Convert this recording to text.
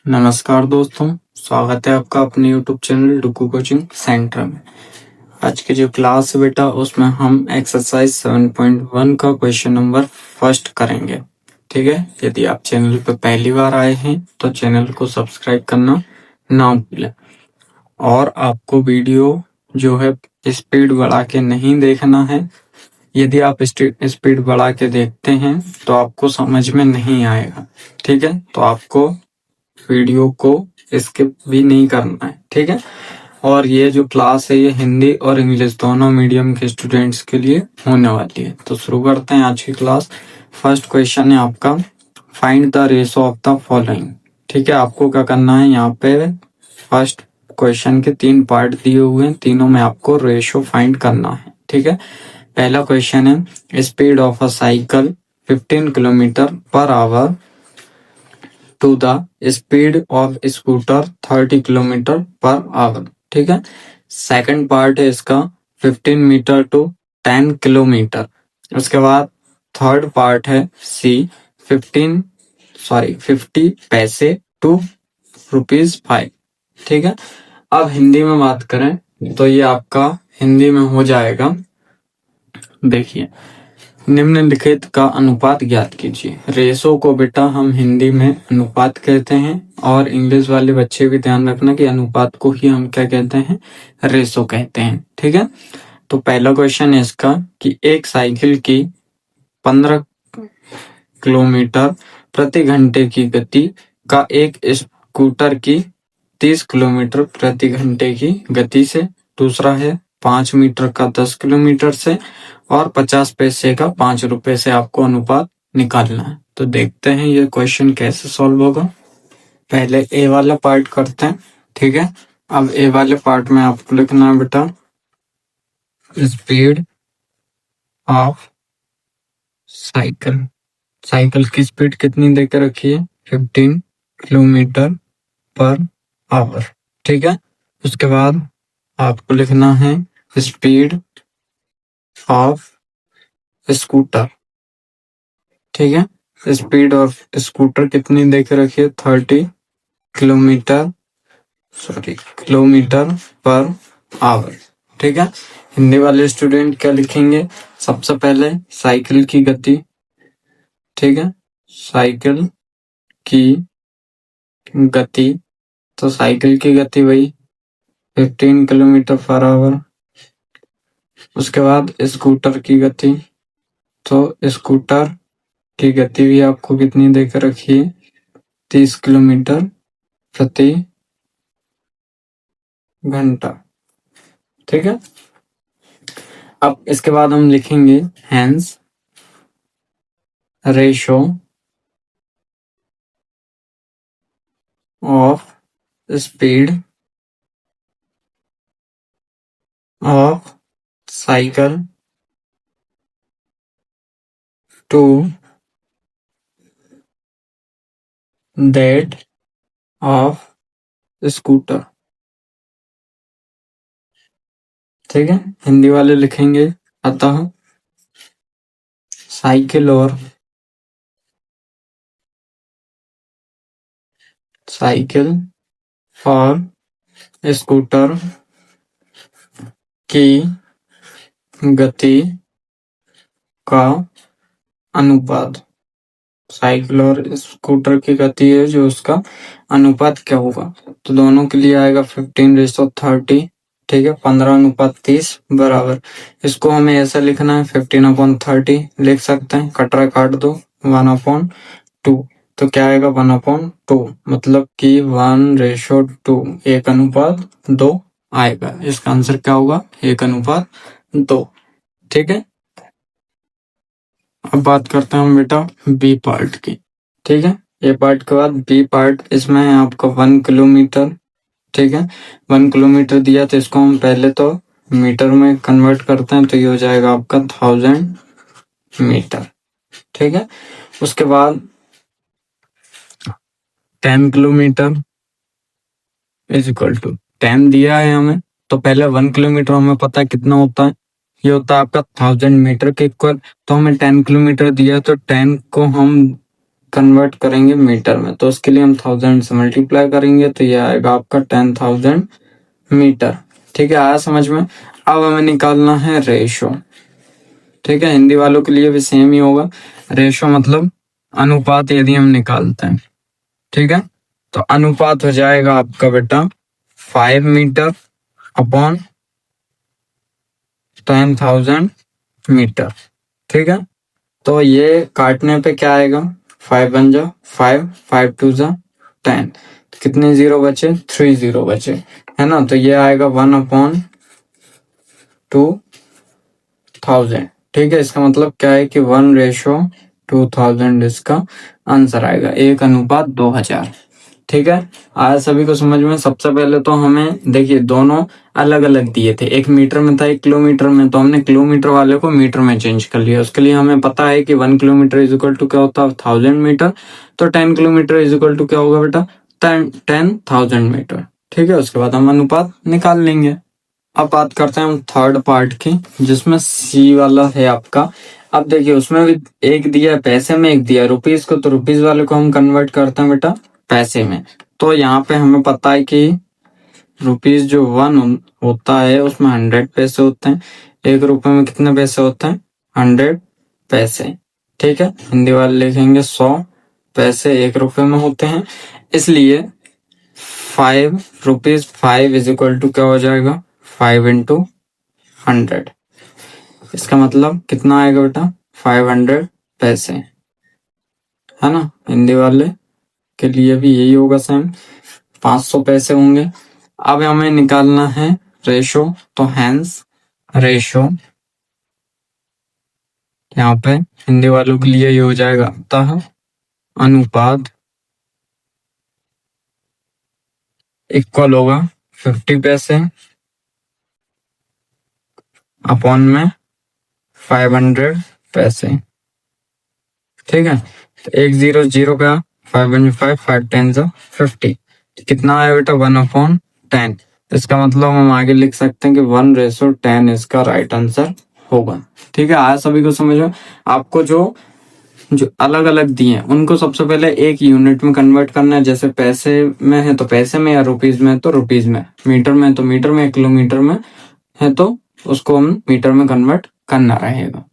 नमस्कार दोस्तों, स्वागत है आपका अपने YouTube चैनल डुकू कोचिंग सेंटर में। आज की जो क्लास है बेटा, उसमें हम एक्सरसाइज 7.1 का क्वेश्चन नंबर फर्स्ट करेंगे। ठीक है, यदि आप चैनल पर पहली बार आए हैं तो चैनल को सब्सक्राइब करना ना भूलें। और आपको वीडियो जो है स्पीड बढ़ा के नहीं देखना है। यदि आप स्पीड बढ़ा के देखते हैं तो आपको समझ में नहीं आएगा। ठीक है, तो आपको वीडियो को स्किप भी नहीं करना है। ठीक है, और ये जो क्लास है ये हिंदी और इंग्लिश दोनों मीडियम के स्टूडेंट्स के लिए होने वाली है। तो शुरू करते हैं आज की क्लास। फर्स्ट क्वेश्चन है आपका, find the ratio of the following. ठीक है, आपको क्या करना है, यहाँ पे फर्स्ट क्वेश्चन के 3 पार्ट दिए हुए हैं, तीनों में आपको रेशो फाइंड करना है। ठीक है, पहला क्वेश्चन है, speed of a cycle 15 kilometre per hour to the speed of scooter 30 kilometre per hour. ठीक है, सेकंड पार्ट है इसका 15 मीटर टू 10 किलोमीटर। उसके बाद थर्ड पार्ट है सी 50 पैसे टू ₹5। ठीक है, अब हिंदी में बात करें तो ये आपका हिंदी में हो जाएगा। देखिए, निम्नलिखित का अनुपात ज्ञात कीजिए। रेशो को बेटा हम हिंदी में अनुपात कहते हैं, और इंग्लिश वाले बच्चे भी ध्यान रखना कि अनुपात को ही हम क्या कहते हैं, रेशो कहते हैं। ठीक है, तो पहला क्वेश्चन है इसका कि एक साइकिल की 15 किलोमीटर प्रति घंटे की गति का एक स्कूटर की 30 किलोमीटर प्रति घंटे की गति से, दूसरा है 5 मीटर का 10 किलोमीटर से, और 50 पैसे का 5 रुपए से आपको अनुपात निकालना है। तो देखते हैं ये क्वेश्चन कैसे सॉल्व होगा। पहले ए वाला पार्ट करते हैं। ठीक है, अब ए वाले पार्ट में आपको लिखना है बेटा, स्पीड ऑफ साइकिल। साइकिल की स्पीड कितनी देकर रखी है, 15 किलोमीटर पर आवर। ठीक है, उसके बाद आपको लिखना है स्पीड ऑफ स्कूटर। ठीक है, स्पीड ऑफ स्कूटर कितनी देके रखी है, 30 किलोमीटर पर आवर। ठीक है, हिंदी वाले स्टूडेंट क्या लिखेंगे, सबसे पहले साइकिल की गति। ठीक है, साइकिल की गति, तो साइकिल की गति वही 15 किलोमीटर पर आवर। उसके बाद स्कूटर की गति, तो स्कूटर की गति भी आपको कितनी देकर रखी है, 30 किलोमीटर प्रति घंटा। ठीक है, अब इसके बाद हम लिखेंगे hence ratio of speed of cycle to that of scooter. ठीक है, हिंदी वाले लिखेंगे, अतः साइकिल और स्कूटर की गति का अनुपात, साइकिल और स्कूटर की गति है जो उसका अनुपात क्या होगा, तो दोनों के लिए आएगा 15:30। ठीक है, 15:30 बराबर, इसको हमें ऐसा लिखना है 15/30 लिख सकते हैं, कटरा काट दो, 1/2, तो क्या आएगा 1/2, मतलब कि 1:2, 1:2 आएगा। इसका आंसर क्या होगा, 1:2। ठीक है, अब बात करते हैं हम बेटा बी पार्ट की। ठीक है, ए पार्ट के बाद बी पार्ट, इसमें है आपका 1 किलोमीटर। ठीक है, 1 किलोमीटर दिया तो इसको हम पहले तो मीटर में कन्वर्ट करते हैं, तो ये हो जाएगा आपका 1000 मीटर। ठीक है, उसके बाद 10 किलोमीटर इज इक्वल टू 10 दिया है हमें, तो पहले 1 किलोमीटर हमें पता है कितना होता है, ये होता है आपका 1000 मीटर के इक्वल। तो हमें 10 किलोमीटर दिया, तो 10 को हम कन्वर्ट करेंगे मीटर में, तो उसके लिए हम 1000 से मल्टीप्लाई करेंगे तो ये आएगा आपका 10,000 मीटर। ठीक है, आया समझ में। अब हमें निकालना है रेशो। ठीक है, हिंदी वालों के लिए भी सेम ही होगा। रेशो मतलब अनुपात यदि हम निकालते हैं, ठीक है, तो अनुपात हो जाएगा आपका बेटा 5 मीटर अपॉन 10,000 मीटर। ठीक है, तो ये काटने पे क्या आएगा, 5 1 जा 5, 5 2 जा 10, तो कितने जीरो बचे, 3 जीरो बचे, है ना। तो ये आएगा 1/2000। ठीक है, इसका मतलब क्या है कि 1/2000 इसका आंसर आएगा, 1/2000। ठीक है, आज सभी को समझ में। सबसे पहले तो हमें देखिए दोनों अलग अलग दिए थे, एक मीटर में था एक किलोमीटर में, तो हमने किलोमीटर वाले को मीटर में चेंज कर लिया। उसके लिए हमें पता है कि 1 किलोमीटर इज इक्वल टू क्या होता है, 1000 मीटर, तो 10 किलोमीटर इज इक्वल टू क्या होगा बेटा, 10,000 मीटर। ठीक है, उसके बाद हम अनुपात निकाल लेंगे। अब बात करते हैं हम थर्ड पार्ट की, जिसमें सी वाला है आपका। अब देखिए उसमें भी एक दिया है पैसे में, एक दिया है रुपीज को, तो रुपीज वाले को हम कन्वर्ट करते हैं बेटा पैसे में। तो यहाँ पे हमें पता है कि रुपीज जो 1 होता है उसमें 100 पैसे होते हैं, 1 रुपए में कितने पैसे होते हैं, 100 पैसे। ठीक है, हिंदी वाले लिखेंगे 100 पैसे 1 रुपए में होते हैं, इसलिए 5 रुपीज 5 इज इक्वल टू क्या हो जाएगा, 5 इंटू 100। इसका मतलब कितना आएगा बेटा, 500 पैसे, है ना। हिंदी वाले के लिए भी यही होगा सेम, 500 पैसे होंगे। अब हमें निकालना है रेशो, तो हैंस रेशो यहाँ पे हिंदी वालों के लिए ये हो जाएगा अतः अनुपात इक्वल होगा 50 पैसे अपॉन में 500 पैसे। ठीक है, तो 1 0 0 का 5 1 5 5 10 50, कितना आया बेटा 1/10। इसका मतलब हम आगे लिख सकते हैं कि 1/10 इसका राइट आंसर होगा। ठीक है, आज सभी को समझ में। आपको जो अलग अलग दिए हैं उनको सबसे पहले एक यूनिट में कन्वर्ट करना है, जैसे पैसे में है तो पैसे में, या रुपीज में है तो रुपीज में, मीटर में है तो मीटर में, किलोमीटर में है तो उसको हम मीटर में कन्वर्ट करना रहेगा।